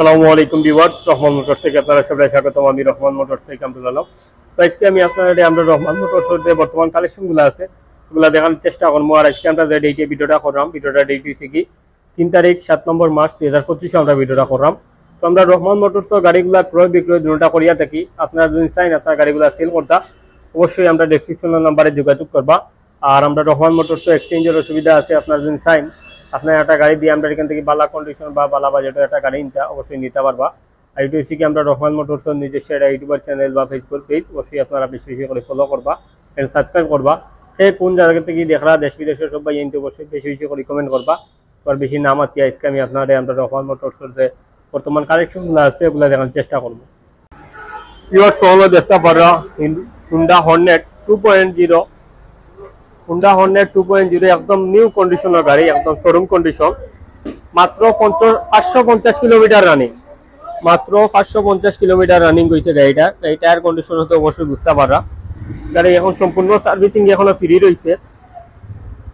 আসসালামু আলাইকুম viewers, Rahman motors থেকে আপনারা সবাই স্বাগতম। আমি রহমান মোটরস থেকে কামরুল আলম। তো আজকে আমি আপনাদের আমরা রহমান মোটরসের যে বর্তমান কালেকশনগুলো আছে ওগুলো দেখানোর চেষ্টা করবো। আর আজকে আমরা যে ডেটে ভিডিওটা করলাম, ভিডিওটা ডেট হচ্ছে কি 3 তারিখ 7 নম্বর মাস 2025 আমরা ভিডিওটা করলাম। তো আমরা রহমান মোটরসের গাড়িগুলা ক্রয় বিক্রয় দুটোটা করিয়া থাকি। আপনারা যদি চাইন আপনার গাড়িগুলা সেল করতে, অবশ্যই আমরা ডেসক্রিপশনের নাম্বারে যোগাযোগ করবা। আর আমরা রহমান মোটরসের এক্সচেঞ্জের সুবিধা আছে। আপনারা যদি চাইন আপনার একটা গাড়ি দিয়ে আমরা এখান থেকে বালা কন্ডিশন বা বালা বাজেটের একটা গাড়ি নিতে অবশ্যই নিতে পারবা। আর এটি হচ্ছে কি আমরা রহমান মোটরসের নিজস্ব একটা ইউটিউবার চ্যানেল বা ফেসবুক পেজ, অবশ্যই আপনারা বেশি বেশি করে ফলো করবা এবং সাবস্ক্রাইব করবা। সেই কোন জায়গা থেকে দেখরা দেশ বিদেশের সব ভাই এনতে অবশ্যই বেশি বেশি করে কমেন্ট করবা। আর বেশি নাম আছে আজকে আমি আপনাদের আমরা রহমান মোটরসের যে বর্তমান কালেকশনগুলো আছে ওগুলো দেখানোর চেষ্টা করবো। ইউর সহলো দেখতে পারো হুন্ডা হর্নেট 2.0, হুন্ডা হর্নেট 2.0 একদম নিউ কন্ডিশনের গাড়ি, একদম শোরুম কন্ডিশন। মাত্র 550 কিলোমিটার রানিং, মাত্র 550 কিলোমিটার রানিং হয়েছে গাড়িটা। টায়ার কন্ডিশন হতে অবশ্যই বুঝতে পারা। গাড়ি এখন সম্পূর্ণ সার্ভিসিং এখনো ফ্রি রয়েছে।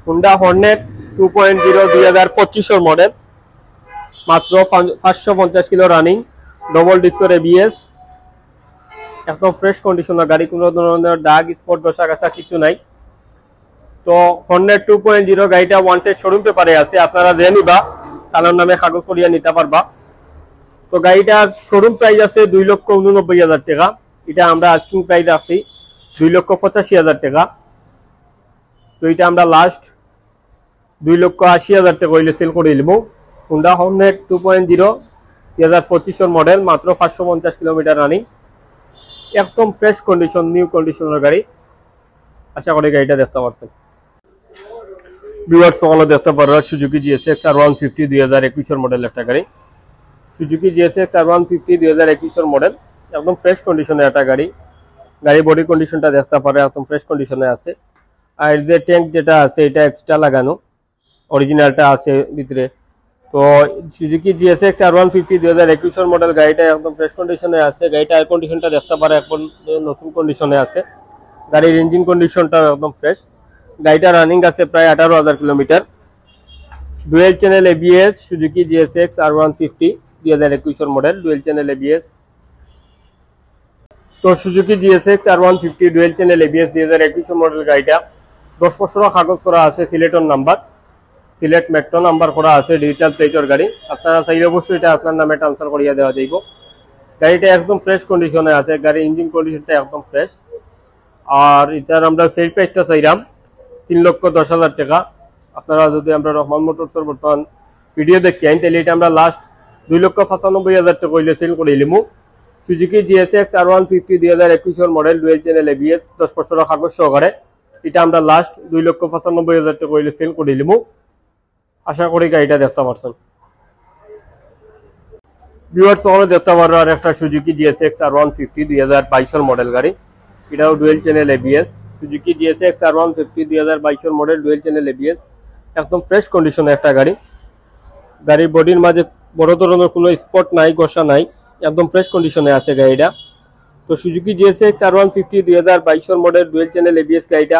হুন্ডা হর্নেট 2.0 2025 মডেল, মাত্র 550 কিলো রানিং, ডবল ডিস্কের ABS, একদম ফ্রেশ কন্ডিশনের গাড়ি, কোনো ধরনের দাগ স্পট বসা গাছা কিছু নাই। তো হর্নেট 2.0 গাড়িটা ওয়ান্টেড শোরুম পেপারে আছে, আপনারা যে নিবা তার নামে কাগজ করিয়া নিতে পারবা। তো গাড়িটার শোরুম প্রাইস আছে 2,89,000 টাকা। এটা আমরা আস্কিং প্রাইস আছি 2,85,000 টাকা। তো এটা আমরা লাস্ট 2,80,000 টাকা হইলে সেল করে দিব। হুন্ডা হর্নেট 2.0 2025 মডেল, মাত্র 550 কিলোমিটার রানিং, একদম ফ্রেশ কন্ডিশন, নিউ কন্ডিশনের গাড়ি। আশা করি গাড়িটা দেখতে পাচ্ছেন। ভিউয়ার্স সকলে দেখতে পারো সুজুকি GSX R150 2021 মডেল একটা গাড়ি। সুজুকি GSX R150 2021 মডেল, একদম ফ্রেশ কন্ডিশনে একটা গাড়ি। গাড়ি বডি কন্ডিশনটা দেখতে পারে একদম ফ্রেশ কন্ডিশনে আছে। আর যে ট্যাঙ্ক যেটা আছে এটা এক্সট্রা লাগানো, অরিজিনালটা আছে ভিতরে। তো সুজুকি GSX R150 2021 মডেল গাড়িটা একদম ফ্রেশ কন্ডিশনে আছে। গাড়িটা এয়ার কন্ডিশনটা দেখতে পারে এখন নতুন কন্ডিশনে আছে। গাড়ির ইঞ্জিন কন্ডিশনটা একদম ফ্রেশ। গাড়িটা রানিং আছে প্রায় 18,000 kilometre. Dual channel ABS Suzuki GSX R150 2021 model, dual channel ABS। তো Suzuki GSX R150 dual channel ABS 2021 model গাড়িটা 10 বছরের কাগজ করা আছে, সিলেটের নাম্বার, সিলেট মেট্রো নাম্বার করা আছে, ডিজিটাল প্লেটের গাড়ি। আপনারা চাইলে অবশ্যই এটা আপনার নামে ট্রান্সফার করিয়া দেওয়া যাইব। গাড়িটা একদম ফ্রেশ কন্ডিশনে আছে, গাড়ির ইঞ্জিন কন্ডিশনটা একদম ফ্রেশ। আর এটার আমরা সেল প্রাইসটা চাইলাম 3,10,000 টাকা। আপনারা যদি আমরা রহমান মোটরসের বর্তমান ভিডিও দেখি আইন তাহলে এটা আমরা লাস্ট 2,95,000 টাকা হইলে সেল করে নিলাম। Suzuki GSX R150 2021 model, dual channel ABS, 10 বছরের কাগজ সহকারে, এটা আমরা লাস্ট 2,95,000 টাকা হইলে সেল করে নিলাম। আশা করি গাড়িটা দেখতে পারছেন। ভিউয়ার্স সকলে দেখতে পারো আর একটা সুজুকি GSX R150 2022 মডেল গাড়ি, এটাও dual channel ABS। Suzuki GSX R150 2022 model, dual channel ABS, একদম ফ্রেশ কন্ডিশনে একটা গাড়ি। গাড়ির বডির মাঝে বড় ধরনের কোনো স্পট নাই, ঘষা নাই, একদম ফ্রেশ কন্ডিশনে আছে গাড়িটা। তো Suzuki GSX R150 2022 model, dual channel ABS গাড়িটা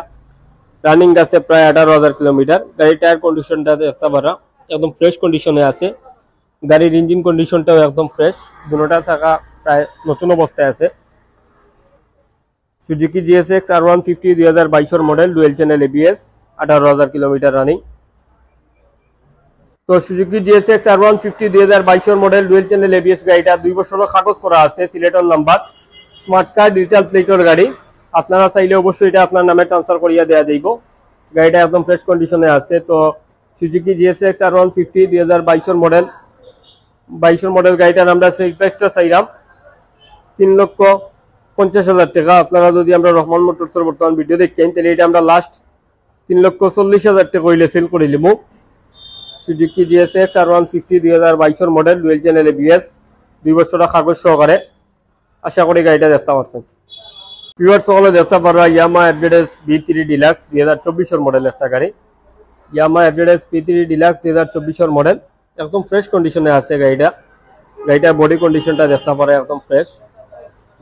রানিং আছে প্রায় 18,000 কিলোমিটার। গাড়ির টায়ার কন্ডিশনটা দেখতে পারা একদম ফ্রেশ কন্ডিশনে আছে। গাড়ির ইঞ্জিন কন্ডিশনটাও একদম ফ্রেশ, দুটোটা চাকা প্রায় নতুন অবস্থায় আছে। Suzuki GSX R150 2022 model, dual channel ABS, 18,000 kilometre running. তো Suzuki GSX R150 2022 model, dual channel ABS গাড়িটা 2 বছরের কাগজ করা আছে, সিলেটের নাম্বার, স্মার্ট কার্ড, ডিজিটাল প্লেটের গাড়ি। আপনারা চাইলে অবশ্যই এটা আপনার নামে ট্রান্সফার করিয়া দেওয়া যাইব। গাড়িটা একদম ফ্রেশ কন্ডিশনে আছে। তো Suzuki GSX R150 2022 model, 22 model গাড়িটার আমরা সেল প্রাইসটা চাইলাম 3,50,000 টাকা। আপনারা যদি আমরা রহমান মোটরসের বর্তমান ভিডিও দেখেন তাহলে এটা আমরা লাস্ট 3,40,000 টাকা হইলে সেল করে নিব। Suzuki GSX R150 2022 model, dual channel ABS, 2 বছরের কাগজ সহকারে। আশা করি গাড়িটা দেখতে পাচ্ছেন। ভিউয়ার্স সকলে দেখতে পারবা ইয়ামা এভারেডেস B3 ডিলাক্স 2024 মডেল একটা গাড়ি। ইয়ামা এভারেডেস B3 ডিলাক্স 2024 মডেল, একদম ফ্রেশ কন্ডিশনে আছে গাড়িটা। গাড়িটার বডি কন্ডিশনটা দেখতে পারে একদম ফ্রেশ।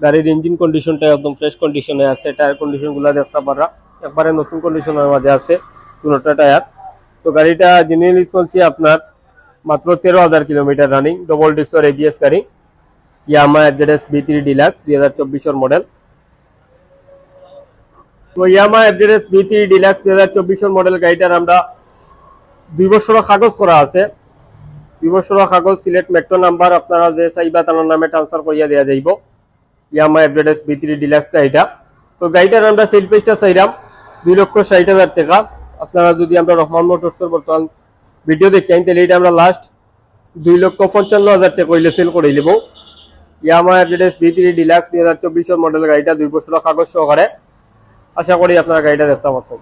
গাড়ির ইঞ্জিন কন্ডিশনটা একদম ফ্রেশ কন্ডিশনে আছে। টায়ার কন্ডিশনগুলো দেখতে পারা একবারে নতুন কন্ডিশনের মাঝে আছে দুটো টায়ার। তো গাড়িটা জেনুইনলি চলছে আপনার মাত্র 13,000 কিলোমিটার রানিং, ডবল ডিস্কর এবিএস গাড়ি, ইয়ামা এফজেডএস B3 ডিলাক্স 2024 মডেল। তো ইয়ামা এফজেডএস B3 ডিলাক্স 2024 মডেল গাড়িটার আমরা 2 বছর কাগজ করা আছে, 2 বছর কাগজ, সিলেট মেট্রো নাম্বার, আপনারা যে চাইবা তার নামে ট্রান্সফার করিয়া দেওয়া যাইব ইয়ামা এফজেডএস B3 ডিলাক্স গাড়িটা। তো গাড়িটার আমরা সেল প্রাইসটা চাইলাম 2,60,000 টাকা। আপনারা যদি আমরা রহমান মোটরসের বর্তমান ভিডিও দেখেন তাহলে এটা আমরা লাস্ট 2,55,000 টাকা হইলে সেল করে নেব। ইয়ামা এফজেডএস B3 ডিলাক্স 2024 মডেল গাড়িটা 2 বছর কাগজ সহকারে। আশা করি আপনারা গাড়িটা দেখতে পাচ্ছেন।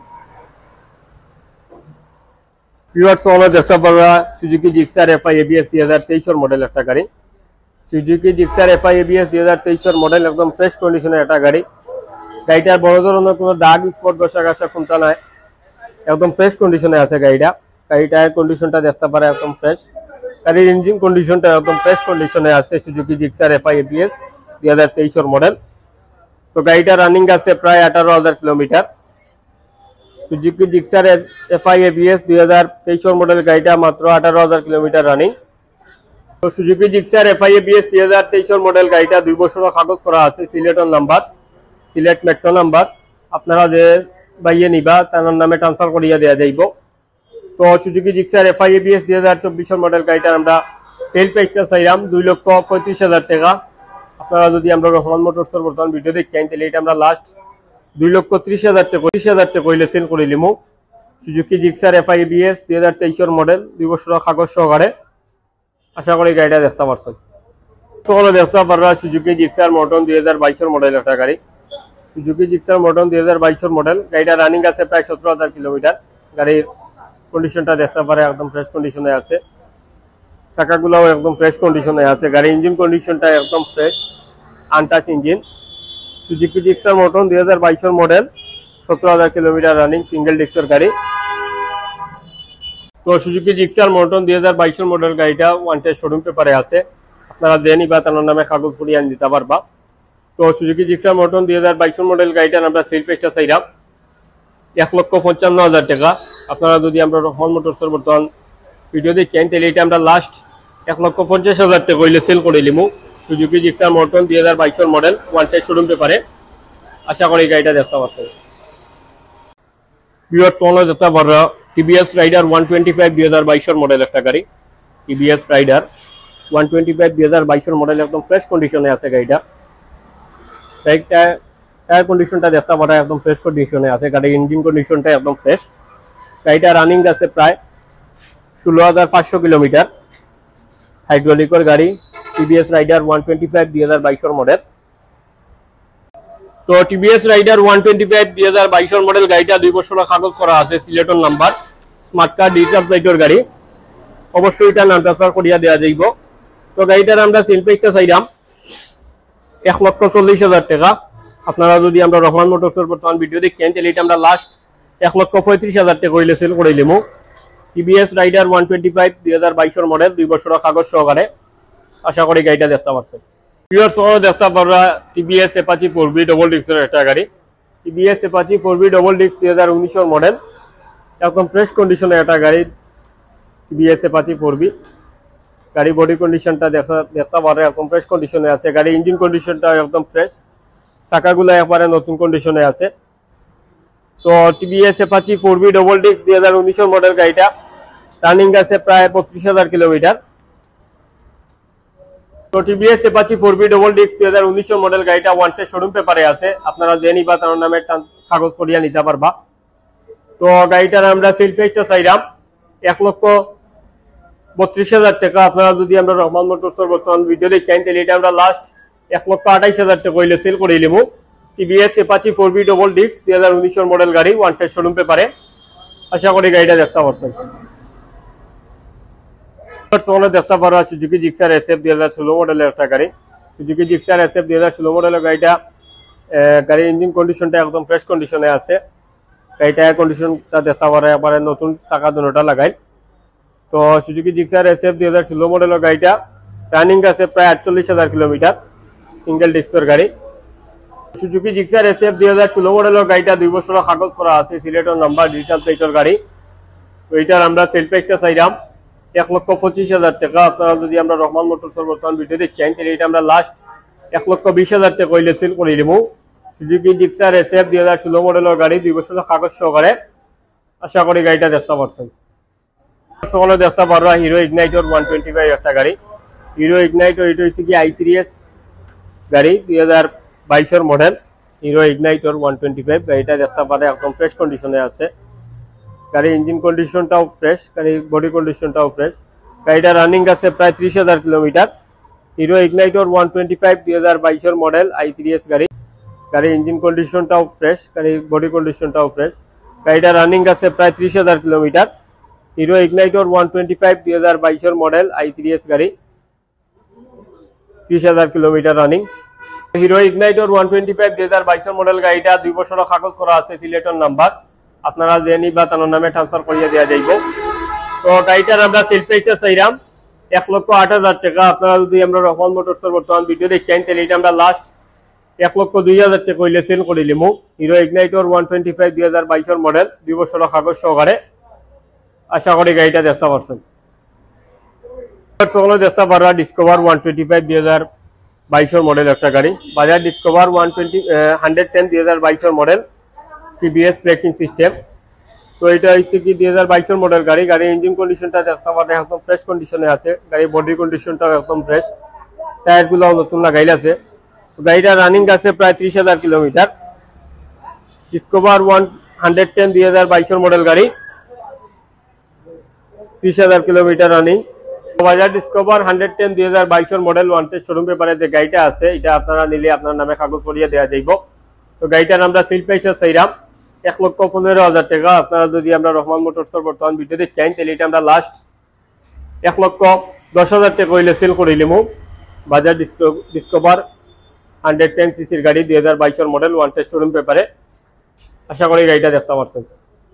ভিউয়ার্স, আমরা দেখতে পারবা Suzuki Gixxer FI ABS 2023 model একটা গাড়ি। Suzuki Gixxer FI ABS 2023 model, একদম ফ্রেশ কন্ডিশনের একটা গাড়ি। গাড়িটার বড় ধরনের কোনো দাগ স্পট ঘষা ঘাসা কোনটা নাই, একদম ফ্রেশ কন্ডিশনে আছে গাড়িটা। গাড়িটার কন্ডিশনটা দেখতে পারে একদম ফ্রেশ। গাড়ির ইঞ্জিন কন্ডিশনটা একদম ফ্রেশ কন্ডিশনে আছে Suzuki Gixxer FI ABS 2023 model. তো গাড়িটা রানিং আছে প্রায় 18,000 kilometre. Suzuki Gixxer FI ABS 2023 model গাড়িটা মাত্র 18,000 কিলোমিটার রানিং। তো Suzuki Gixxer FI ABS 2023 model গাড়িটা 2 বছর কাগজ করা আছে, সিলেটের নাম্বার, সিলেট মেট্রো নাম্বার। আপনারা যে বাইয়ে নিবা তার নামে ট্রান্সফার করিয়া দেওয়া যাইব। তো Suzuki Gixxer FI ABS 2024 model গাড়িটার আমরা সেল প্রাইসটা চাইলাম 2,35,000 টাকা। আপনারা যদি আমরা রহমান মোটরসের বর্তমান ভিডিও দেখেন তাহলে এটা আমরা লাস্ট 2,30,000 টাকা হইলে সেল করে নিমু। Suzuki Gixxer FI ABS 2023 model, 2 বছর কাগজ সহকারে। আশা করি গাড়িটা দেখতে পারছেন। সকলে দেখতে পারবা সুজুকি জিক্সার মর্টন 2022 মডেল একটা গাড়ি। সুজুকি জিক্সার মর্টন 2022 মডেল, গাড়িটা রানিং আছে প্রায় 17,000 কিলোমিটার। গাড়ির কন্ডিশনটা দেখতে পারে একদম ফ্রেশ কন্ডিশনে আছে, চাকাগুলোও একদম ফ্রেশ কন্ডিশনে আছে। গাড়ির ইঞ্জিন কন্ডিশনটা একদম fresh, untouch engine. Suzuki Gixxer monotone 2022 model, 17,000 kilometre running, single ডিস্কের গাড়ি। তো সুজুকি জিক্সার মর্টন 2022 মডেল গাড়িটা ওয়ান্টেড শোরুম পেপারে আছে, আপনারা যে নিবা তার নামে কাগজ ফুরিয়ে আন দিতে পারবা। তো সুজুকি জিক্সার মর্টন 2022 মডেল গাড়িটার আমরা সেল প্রাইসটা চাইলাম 1,55,000 টাকা। আপনারা যদি আমরা রহমান মোটরসের বর্তমান ভিডিও দেখেন তাহলে এটা আমরা লাস্ট 1,50,000 টাকা হইলে সেল করে নিমু। Suzuki Gixxer monotone 2022 model, wanted showroom পেপারে। আশা করি গাড়িটা দেখতে পাচ্ছেন। ভিউয়ার্স, তোমরা দেখতে পারবা টিভিএস রাইডার 125 2022 মডেল একটা গাড়ি। টিভিএস রাইডার 125 2022 মডেল, একদম ফ্রেশ কন্ডিশনে আছে গাড়িটা। টায়ার কন্ডিশনটা দেখতে পারা একদম ফ্রেশ কন্ডিশনে আছে। গাড়ির ইঞ্জিন কন্ডিশনটা একদম ফ্রেশ। গাড়িটা রানিং আছে প্রায় 16,500 কিলোমিটার। হাইড্রোলিকের গাড়ি, টিভিএস রাইডার 125 2022 মডেল। তো টিভিএস রাইডার 125 2022 মডেল গাড়িটা 2 বছর কাগজ করা আছে, সিলেটের নাম্বার, স্মার্ট কার্ড, ডিজিটাল প্লেটের গাড়ি। অবশ্যই এটা নাম ট্রান্সফার করিয়া দেওয়া যাইব। তো গাড়িটার আমরা সেল প্রাইসটা চাইলাম 1,40,000 টাকা। আপনারা যদি আমরা রহমান মোটরসের বর্তমান ভিডিও দেখেন তাহলে এটা আমরা লাস্ট 1,35,000 টাকা হইলে সেল করে নিমু। টিভিএস রাইডার 125 2022 মডেল, 2 বছর কাগজ সহকারে। আশা করি গাড়িটা দেখতে পাচ্ছেন। দেখতে পারবা টিভিএস অ্যাপাচি 4B ডবল ডিস্কের একটা গাড়ি। TVS Apache 4B double disc 2019 model, একদম ফ্রেশ কন্ডিশনে একটা গাড়ি। টিভিএস অ্যাপাচি 4B গাড়ি বডি কন্ডিশনটা দেখতে পারে একদম ফ্রেশ কন্ডিশনে আছে। গাড়ি ইঞ্জিন কন্ডিশনটা একদম ফ্রেশ, চাকাগুলো একবারে নতুন কন্ডিশনে আছে। তো TVS Apache 4B double disc 2019 model গাড়িটা রানিং আছে প্রায় 35,000 কিলোমিটার। তো TVS Apache 4B double disc 2019 model গাড়িটা ওয়ান্টেড শোরুম পেপারে আছে, আপনারা যে নিবা তার নামে কাগজ করিয়া নিতে পারবা। তো গাড়িটার আমরা সেল প্রাইসটা চাইলাম 1,32,000 টাকা। আপনারা যদি আমরা রহমান মোটরসের বর্তমান ভিডিও দেখেন তাহলে এটা আমরা লাস্ট 1,28,000 টাকা হইলে সেল করে নিমু। TVS Apache 4B double disc 2019 model গাড়ি, ওয়ান্টেড শোরুম পেপারে। আশা করি গাড়িটা দেখতে পাচ্ছেন। দেখতে পারো সুজুকি জিক্সার SF 2016 মডেলের একটা গাড়ি। সুজুকি জিক্সার SF 2016 মডেলের গাড়িটা, গাড়ির ইঞ্জিন কন্ডিশনটা একদম ফ্রেশ কন্ডিশনে আছে। গাড়িটা কন্ডিশনটা দেখতে পারে একবারে নতুন, চাকা দুটোটা লাগাই। তো সুজুকি জিক্সার SF 2016 মডেলের গাড়িটা রানিং আছে প্রায় 48,000 কিলোমিটার, সিঙ্গেল ডিস্কের গাড়ি। সুজুকি জিক্সার SF 2016 মডেলের গাড়িটা 2 বছর কাগজ করা আছে, সিলেটের নাম্বার, ডিজিটাল প্লেটের গাড়ি। তো এটার আমরা সেল প্রাইসটা চাইলাম 1,25,000 টাকা। আপনারা যদি আমরা রহমান মোটরসের বর্তমান ভিডিও দেখেন তাহলে এটা আমরা লাস্ট 1,20,000 টাকা হইলে সেল করে দিব। সুজুকি জিক্সার SF 2016 মডেলের গাড়ি, 2 বছরের কাগজ সহকারে। আশা করি গাড়িটা দেখতে পাচ্ছেন। সকলে দেখতে পারবা হিরো ইগনাইটর 125 একটা গাড়ি। হিরো ইগনাইটর এটা হচ্ছে কি i3s গাড়ি, 2022 এর মডেল। হিরো ইগনাইটর 125 গাড়িটা দেখতে পারে একদম ফ্রেশ কন্ডিশনে আছে। গাড়ির ইঞ্জিন কন্ডিশনটাও ফ্রেশ, গাড়ির বডি কন্ডিশনটাও ফ্রেশ। গাড়িটা রানিং আছে প্রায় 30,000 কিলোমিটার। হিরো ইগনাইটর 125 2022 এর মডেল i3s গাড়ি। গাড়ির ইঞ্জিন কন্ডিশনটাও ফ্রেশ, গাড়ির বডি কন্ডিশনটাও ফ্রেশ। গাড়িটা রানিং আছে প্রায় 30,000 কিলোমিটার। হিরো ইগনাইটর 125 2022 এর মডেল i3s গাড়ি, 30,000 কিলোমিটার রানিং। হিরো ইগনাইটর 125 2022 এর মডেল গাড়িটা 2 বছরের কাগজ করা আছে, সিলেটের নাম্বার। আপনারা যে নিবা তার নামে ট্রান্সফার করিয়ে দেওয়া যাইব। তো গাড়িটার আমরা সেল প্রাইসটা চাইলাম 1,08,000 টাকা। আপনারা যদি আমরা রহমান মোটরসের বর্তমান ভিডিও দেখেন তাহলে এটা আমরা লাস্ট 1,02,000 টাকা হইলে সেল করে দিলাম। হিরো ইগনাইটর 125 2022 এর মডেল, 2 বছরের কাগজ সহকারে। আশা করি গাড়িটা দেখতে পাচ্ছেন। সকলে দেখতে পারবা ডিসকভার 125 2022 এর মডেল একটা গাড়ি। বাজাজ ডিসকভার 110 2022 এর মডেল, CBS ব্রেকিং সিস্টেম। তো এটা হচ্ছে কি 2022 এর মডেল গাড়ি। গাড়ির ইঞ্জিন কন্ডিশনটা দেখতে পারেন একদম ফ্রেশ কন্ডিশনে আছে। গাড়ির বডি কন্ডিশনটাও একদম ফ্রেশ। টায়ারগুলো নতুন লাগাইল আছে। গাড়িটা রানিং আছে প্রায় 30,000 কিলোমিটার। ডিসকভার 110 2022 এর মডেল গাড়ি, 30,000 কিলোমিটার রানিং। বাজাজ ডিসকভার 110 2022 এর মডেল ওয়ান টেস্ট শোরুম পেপারে যে গাড়িটা আছে এটা আপনারা নিলে আপনার নামে কাগজ করিয়ে দেওয়া যাইব। তো গাড়িটার আমরা সেল প্রাইসটা চাইলাম 1,15,000 টাকা। আপনারা যদি আমরা রহমান মোটরসের বর্তমান ভিডিও দেখেন তাহলে এটা আমরা লাস্ট 1,10,000 টাকা হইলে সেল করে নিলাম। বাজাজ ডিসকভার 110 সিসির গাড়ি, 2022 এর মডেল ওয়ান টেস্ট শোরুম পেপারে। আশা করি গাড়িটা দেখতে পাচ্ছেন।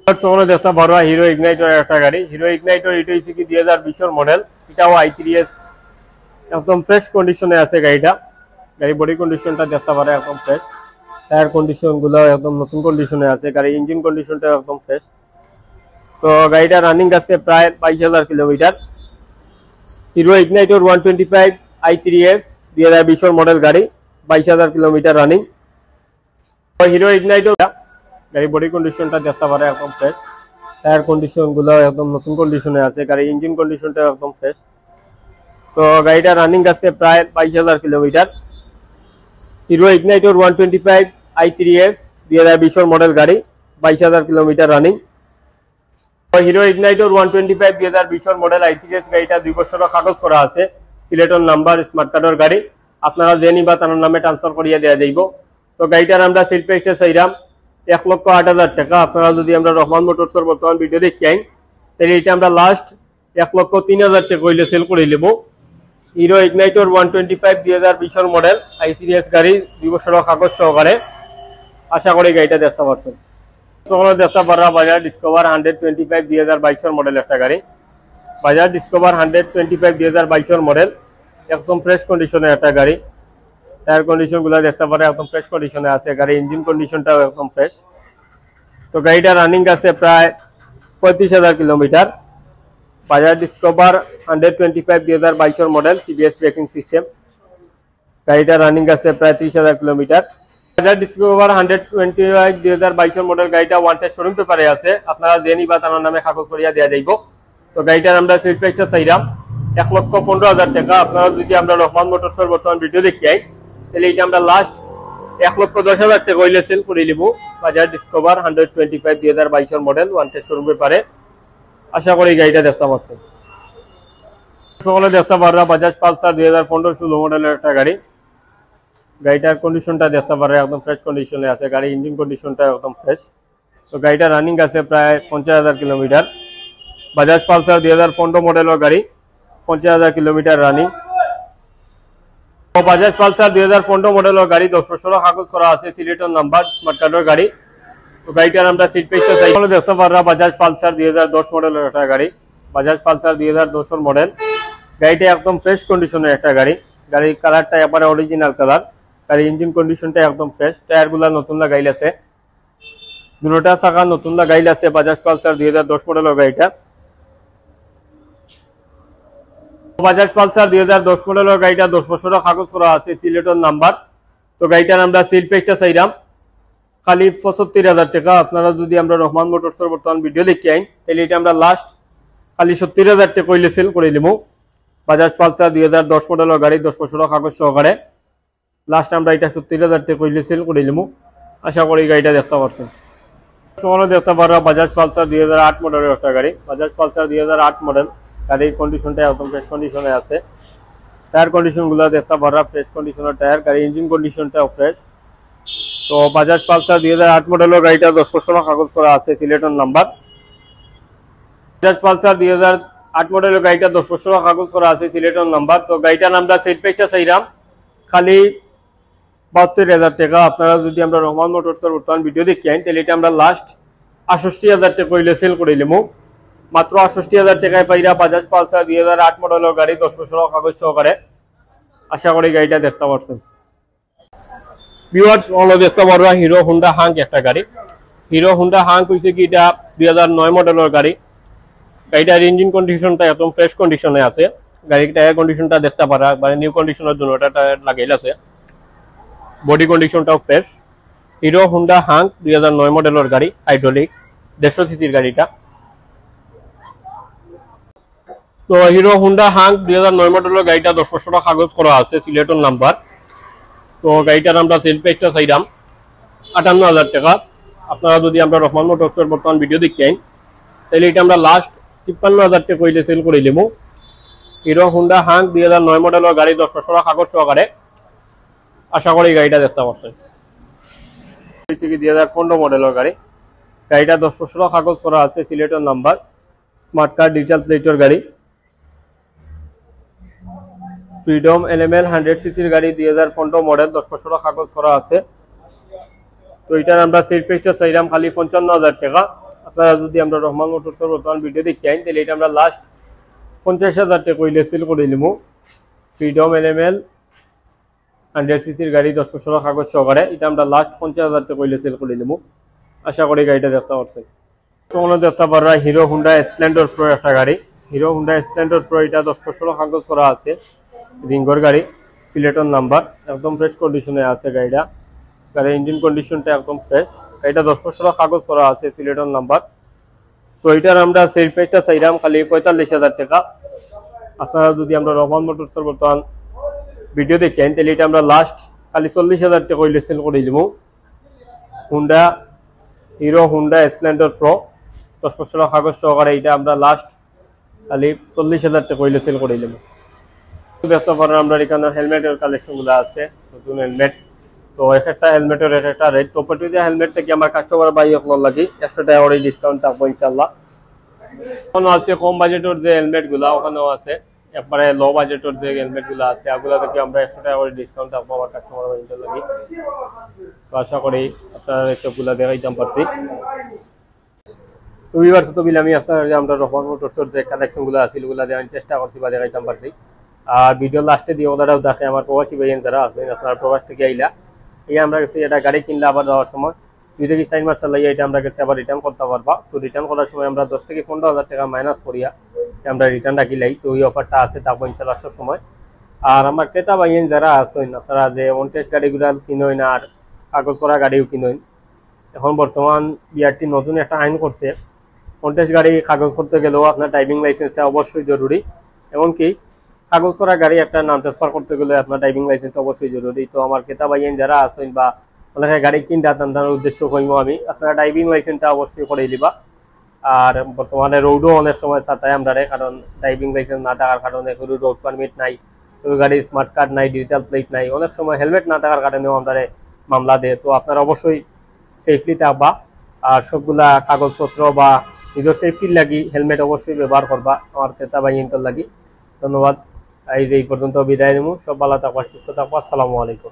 সকলে দেখতে পারবা হিরো ইগনাইটর একটা গাড়ি। হিরো ইগনাইটর এটা হচ্ছে কি 2020 এর মডেল, এটাও i3s একদম ফ্রেশ কন্ডিশনে আছে গাড়িটা। গাড়ি বডি কন্ডিশনটা দেখতে পারে একদম ফ্রেশ। টায়ার কন্ডিশন গুলো একদম নতুন কন্ডিশনে আছে। গাড়ির ইঞ্জিন কন্ডিশনটা একদম ফ্রেশ। তো গাড়িটা রানিং আছে প্রায় 22,000 কিলোমিটার। হিরো ইগনাইটর 125 i3s 2020 এর মডেল গাড়ি, 22,000 কিলোমিটার রানিং। হিরো ইগনাইটর গাড়ির বডি কন্ডিশনটা দেখতে পারে একদম ফ্রেশ। টায়ার কন্ডিশন গুলো একদম নতুন কন্ডিশনে আছে। গাড়ির ইঞ্জিন কন্ডিশনটা একদম ফ্রেশ। তো গাড়িটা রানিং আছে প্রায় 22,000 কিলোমিটার। হিরো ইগনাইটর 125 i3s 2020 এর মডেল গাড়ি, 22,000 কিলোমিটার রানিং। হিরো ইগনাইটর 125 2020 এর মডেল i3s গাড়িটা 2 বছরের কাগজ করা আছে, সিলেটের নাম্বার, স্মার্ট কার্ডের গাড়ি। আপনারা যে নিবা তার নামে ট্রান্সফার করিয়ে দেওয়া যাইব। তো গাড়িটার আমরা সেল প্রাইসটা চাইলাম 1,08,000 টাকা। আপনারা যদি আমরা রহমান মোটরসের বর্তমান ভিডিও দেখেন তাহলে এটা আমরা লাস্ট 1,03,000 টাকা হইলে সেল করে নেব। হিরো ইগনাইটর 125 2020 এর মডেল i3s গাড়ি, 2 বছরের কাগজ সহকারে। আশা করি গাড়িটা দেখতে পাচ্ছেন। সকলে দেখতে পারবা বাজাজ ডিসকভার 125 2022 এর মডেল একটা গাড়ি। বাজাজ ডিসকভার 125 2022 এর মডেল, একদম ফ্রেশ কন্ডিশনে একটা গাড়ি। টায়ার কন্ডিশন গুলো দেখতে পারে একদম ফ্রেশ কন্ডিশনে আছে। গাড়ির ইঞ্জিন কন্ডিশনটাও একদম ফ্রেশ। তো গাড়িটা রানিং আছে প্রায় 35,000 কিলোমিটার। বাজাজ ডিসকভার 125 2022 এর মডেল, CBS ব্রেকিং সিস্টেম। গাড়িটা রানিং আছে প্রায় 30,000 কিলোমিটার। বাজাজ ডিসকভার 125 2022 এর মডেল গাড়িটা ওয়ান টেস্ট শোরুম পেপারে আছে। আপনারা যে নিবা তার নামে কাগজ করিয়া দেওয়া যাইব। তো গাড়িটার আমরা সেল প্রাইসটা চাইলাম 1,15,000 টাকা। আপনারা যদি আমরা রহমান মোটরসের বর্তমান ভিডিও দেখি তাহলে এটা আমরা লাস্ট 1,10,000 টাকা হইলে সেল করে নিব। বাজাজ ডিসকভার 125 2022 এর মডেল ওয়ান টেস্ট শোরুম পেপারে। আশা করি গাড়িটা দেখতে পাচ্ছেন। সকলে দেখতে পারবা বাজাজ পালসার 2015-16 মডেলের একটা গাড়ি। গাড়িটার কন্ডিশনটা দেখতে পারে একদম ফ্রেশ কন্ডিশনে আছে। গাড়ির ইঞ্জিন কন্ডিশনটা একদম ফ্রেশ। তো গাড়িটা রানিং আছে প্রায় 50,000 কিলোমিটার। বাজাজ পালসার 2015 মডেলের গাড়ি, 50,000 কিলোমিটার রানিং। বাজাজ পালসার 2015 মডেলের গাড়ি, 10 বছরের কাগজ করা আছে, সিলেটের নাম্বার, স্মার্ট কার্ডের গাড়ি। তো গাড়িটার আমরা সিট পেজটা চাই দেখতে পারবা বাজাজ পালসার 2010 মডেলের একটা গাড়ি। বাজাজ পালসার 2010 এর মডেল গাড়িটা একদম ফ্রেশ কন্ডিশনের একটা গাড়ি। গাড়ির কালারটা একেবারে অরিজিনাল কালার। গাড়ির ইঞ্জিন কন্ডিশনটা একদম ফ্রেশ। টায়ারগুলা নতুন লাগাইল আছে, দুটোটা চাকা নতুন লাগাইল আছে। বাজাজ পালসার 2010 মডেলের গাড়িটা। বাজাজ পালসার 2010 মডেলের গাড়িটা 10 বছরের কাগজ করা আছে, সিলেটের নাম্বার। তো গাড়িটার আমরা সেল প্রাইসটা চাইলাম খালি 75,000 টাকা। আপনারা যদি আমরা রহমান মোটরসের বর্তমান ভিডিও দেখি আইন তাহলে এটা আমরা লাস্ট খালি 70,000 টাকা কইলে সেল করে দিমু। বাজাজ পালসার 2010 মডেলের গাড়ি 10 বছরের কাগজ সহকারে লাস্ট আমরা এটা 70,000 টাকা কইলে সেল করে দিমু। আশা করি গাড়িটা দেখতে পারছেন। তোমরা দেখতে পারো বাজাজ পালসার 2008 মডেলের একটা গাড়ি। বাজাজ পালসার 2008 মডেল, গাড়ির কন্ডিশনটা একদম ফ্রেশ কন্ডিশনে আছে। টায়ার কন্ডিশনগুলো দেখতে পারো ফ্রেশ কন্ডিশনের টায়ার, গাড়ির ইঞ্জিন কন্ডিশনটাও ফ্রেশ। তো বাজাজ পালসার 2008 মডেলের গাড়িটা 10 বছরের কাগজ করা আছে, সিলেটের নাম্বার। বাজাজ পালসার 2008 মডেলের গাড়িটা 10 বছরের কাগজ করা আছে, সিলেটের নাম্বার। তো গাড়িটার আমরা সেল প্রাইসটা চাইলাম খালি 72,000 টাকা। আপনারা যদি আমরা রহমান মোটরসের বর্তমান ভিডিও দেখি আইন তাহলে এটা আমরা লাস্ট 68,000 টাকা কইলে সেল করে দিমু। মাত্র 68,000 টাকায় পাইরা বাজাজ পালসার 2008 মডেলের গাড়ি 10 বছরের কাগজ সহকারে। আশা করি গাড়িটা দেখতে পারছেন। ভিউয়ার্স হলো দেখতে পারো হিরো হুন্ডা হাঙ্ক একটা গাড়ি। হিরো হুন্ডা হাঙ্ক হইছে কি এটা 2009 মডেলের গাড়ি। গাড়িটার ইঞ্জিন কন্ডিশনটা একদম ফ্রেশ কন্ডিশনে আছে। গাড়ির টায়ার কন্ডিশনটা দেখতে পারা মানে নিউ কন্ডিশনের জন্য এটা টায়ার লাগাইল আছে। বডি কন্ডিশনটাও ফ্রেশ। হিরো হুন্ডা হাঙ্ক 2009 মডেলের গাড়ি, হাইড্রোলিক 150 সিসির গাড়িটা। তো হিরো হুন্ডা হাঙ্ক 2009 মডেলের গাড়িটা 10 বছরের কাগজ করা আছে, সিলেটের নাম্বার। তো গাড়িটার আমরা সেল প্রাইসটা চাইলাম 58,000 টাকা। আপনারা যদি আমরা রহমান মোটরসের বর্তমান ভিডিও দেখি আইন তাহলে এটা আমরা লাস্ট 53,000 টাকা কইলে সেল করে দিমু। হিরো হুন্ডা হাঙ্ক 2009 মডেলের গাড়ি 10 বছরের কাগজ সহকারে। আশা করি গাড়িটা দেখতে পাচ্ছেন। 2015 মডেলের গাড়ি, গাড়িটা 10 বছরের কাগজ করা আছে, সিলেটের নাম্বার। স্মার্ট কার্ড ডিজিটাল প্লেটের গাড়ি। ফ্রিডম এলএমএল 100 সিসির গাড়ি 2015 মডেল, 10 বছরের কাগজ করা আছে। তো এটার আমরা সেল প্রাইসটা চাইলাম খালি 55,000 টাকা। আপনারা যদি আমরা রহমান মোটরসের বর্তমান ভিডিও দেখি আইন তাহলে এটা আমরা লাস্ট 50,000 টাকা কইলে সেল করে দিমু। ফ্রিডম এলএমএল 100 সিসির গাড়ি 10 বছরের কাগজ সহকারে এটা আমরা লাস্ট 50,000 টাকা কইলে সেল করে দিমু। আশা করি গাড়িটা দেখতে পাচ্ছেন। তোমরা দেখতে পারো হিরো হুন্ডা স্প্লেন্ডার প্রো একটা গাড়ি। হিরো হুন্ডা স্প্লেন্ডার প্রো এটা 10 বছরের কাগজ করা আছে, রিঙ্গর গাড়ি, সিলেটের নাম্বার। একদম ফ্রেশ কন্ডিশনে আছে গাড়িটা। গাড়ির ইঞ্জিন কন্ডিশনটা একদম ফ্রেশ। গাড়িটা 10 বছরের কাগজ করা আছে, সিলেটের নাম্বার। তো এটার আমরা সেল প্রাইসটা চাইলাম খালি 45,000 টাকা। আপনারা যদি আমরা রহমান মোটরসের বর্তমান ভিডিও দেখি আইন তাহলে এটা আমরা লাস্ট খালি 40,000 টাকা কইলে সেল করে দিমু। Honda hero Honda Splendor pro 10 বছরের কাগজ সহকারে এটা আমরা লাস্ট খালি 40,000 টাকা কইলে সেল করে দিমু। দেখতে পারেন আমরা এখানে হেলমেটের কালেকশনগুলো আছে, নতুন হেলমেট। তো একটা হেলমেটের একটা রেট। তো প্রতিটা হেলমেট থেকে আমার কাস্টমার ভাই আপনার লাগি 100 টাকা করে ডিসকাউন্ট থাকবো ইনশাল্লাহ। ওখানে আছে কম বাজেটের যে হেলমেটগুলো, ওখানেও আছে একবারে লো বাজেটের যে হেলমেটগুলো আছে ওগুলো থেকে আমরা 100 টাকা করে ডিসকাউন্ট থাকবো আমার কাস্টমার ভাইদের লাগি। তো আশা করি আপনারা সবগুলো দেখাইতাম পারছি। তো ভিউয়ার্স তো আমি আপনার আমরা রহমান মোটরসের যে কালেকশনগুলো আছে ওগুলো দেখার চেষ্টা করছি বা দেখাইতাম পারছি। আর ভিডিও লাস্টে দিয়ে ওনারাও দেখে আমার প্রবাসী ভাইয়েন যারা আছেন, আপনার প্রবাস থেকে আইলা এই আমরা কাছে এটা গাড়ি কিনলে আবার যাওয়ার সময় 2 থেকে 4 মাস চালাই এটা আমরা কাছে আবার রিটার্ন করতে পারবা। তো রিটার্ন করার সময় আমরা 10 থেকে 15,000 টাকা মাইনাস করিয়া আমরা রিটার্ন রাখিলাই। তো ওই অফারটা আছে থাকবো ইনশাল্লাহ সব সময়। আর আমার ক্রেতা ভাইয়েন যারা আছেন আপনারা যে অনটেস্ট গাড়িগুলো কিনেন আর কাগজ করা গাড়িও কিনেন, এখন বর্তমান বিআরটি নতুন একটা আইন করছে, অনটেস্ট গাড়ি কাগজ করতে গেলেও আপনার ড্রাইভিং লাইসেন্সটা অবশ্যই জরুরি। এমনকি কাগজ করা গাড়ি একটা নাম ট্রান্সফার করতে গেলে আপনার ড্রাইভিং লাইসেন্সটা অবশ্যই জরুরি। তো আমার ক্রেতা ভাইয়েন যারা আছেন বা অনেকে গাড়ি কিনতে আপনার উদ্দেশ্য কইমো আমি, আপনারা ড্রাইভিং লাইসেন্সটা অবশ্যই করে দিবা। আর বর্তমানে রোডও অনেক সময় ছাতায় আমরা, কারণ ড্রাইভিং লাইসেন্স না থাকার কারণে কোনো রোড পারমিট নাই, কোনো গাড়ির স্মার্ট কার্ড নাই, ডিজিটাল প্লেট নাই, অনেক সময় হেলমেট না থাকার কারণেও আমরা মামলা দেয়। তো আপনারা অবশ্যই সেফলি থাকবা আর সবগুলা কাগজপত্র বা নিজের সেফটির লাগি হেলমেট অবশ্যই ব্যবহার করবা আমার ক্রেতা ভাইয়েনটার লাগি। ধন্যবাদ। এই যে এই পর্যন্ত বিদায় নেব। সব ভালো থাকবা, সুস্থ থাকবা। আসসালামু আলাইকুম।